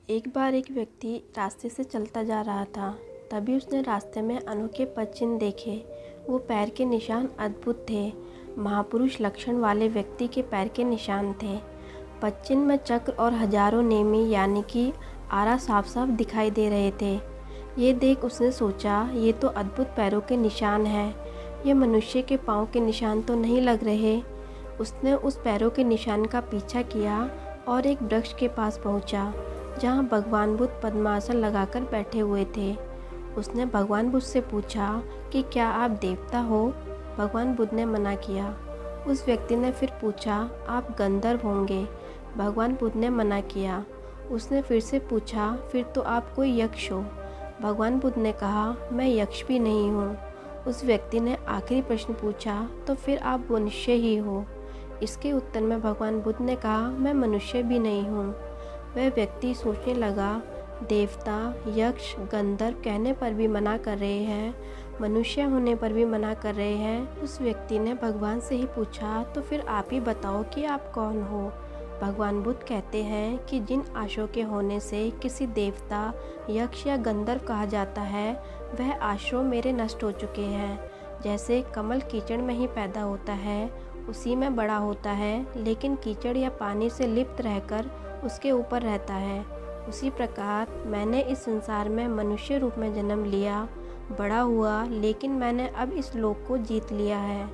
एक बार एक व्यक्ति रास्ते से चलता जा रहा था। तभी उसने रास्ते में अनोखे पद चिन्ह देखे। वो पैर के निशान अद्भुत थे। महापुरुष लक्षण वाले व्यक्ति के पैर के निशान थे। पद चिन्ह में चक्र और हजारों नेमी यानी कि आरा साफ साफ दिखाई दे रहे थे। ये देख उसने सोचा, ये तो अद्भुत पैरों के निशान हैं। ये मनुष्य के पाँव के निशान तो नहीं लग रहे। उसने उस पैरों के निशान का पीछा किया और एक वृक्ष के पास पहुंचा, जहां भगवान बुद्ध पद्मासन लगाकर बैठे हुए थे। उसने भगवान बुद्ध से पूछा कि क्या आप देवता हो? भगवान बुद्ध ने मना किया। उस व्यक्ति ने फिर पूछा, आप गंधर्व होंगे? भगवान बुद्ध ने मना किया। उसने फिर से पूछा, फिर तो आप कोई यक्ष हो? भगवान बुद्ध ने कहा, मैं यक्ष भी नहीं हूँ। उस व्यक्ति ने आखिरी प्रश्न पूछा, तो फिर आप मनुष्य ही हो? इसके उत्तर में भगवान बुद्ध ने कहा, मैं मनुष्य भी नहीं हूँ। वह व्यक्ति सोचने लगा, देवता, यक्ष, गंधर्व कहने पर भी मना कर रहे हैं, मनुष्य होने पर भी मना कर रहे हैं। उस व्यक्ति ने भगवान से ही पूछा, तो फिर आप ही बताओ कि आप कौन हो? भगवान बुद्ध कहते हैं कि जिन आश्रयों के होने से किसी देवता, यक्ष या गंधर्व कहा जाता है, वह आश्रय मेरे नष्ट हो चुके हैं। जैसे कमल कीचड़ में ही पैदा होता है, उसी में बड़ा होता है, लेकिन कीचड़ या पानी से लिप्त रहकर उसके ऊपर रहता है। उसी प्रकार मैंने इस संसार में मनुष्य रूप में जन्म लिया, बड़ा हुआ, लेकिन मैंने अब इस लोक को जीत लिया है।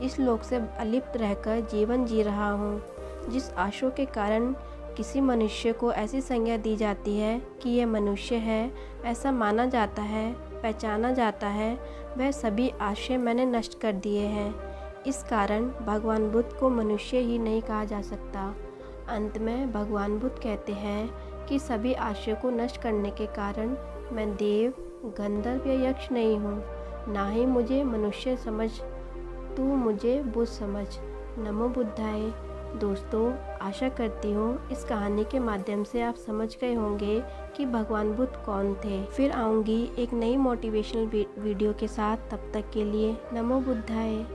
इस लोक से अलिप्त रहकर जीवन जी रहा हूँ। जिस आश्रय के कारण किसी मनुष्य को ऐसी संज्ञा दी जाती है कि यह मनुष्य है, ऐसा माना जाता है, पहचाना जाता है, वह सभी आश्रय मैंने नष्ट कर दिए हैं। इस कारण भगवान बुद्ध को मनुष्य ही नहीं कहा जा सकता। अंत में भगवान बुद्ध कहते हैं कि सभी आश्रय को नष्ट करने के कारण मैं देव, गंधर्व या यक्ष नहीं हूँ। ना ही मुझे मनुष्य समझ, तू मुझे बुद्ध समझ। नमो बुद्धाय। दोस्तों, आशा करती हूँ इस कहानी के माध्यम से आप समझ गए होंगे कि भगवान बुद्ध कौन थे। फिर आऊँगी एक नई मोटिवेशनल वीडियो के साथ। तब तक के लिए नमो बुद्धाय।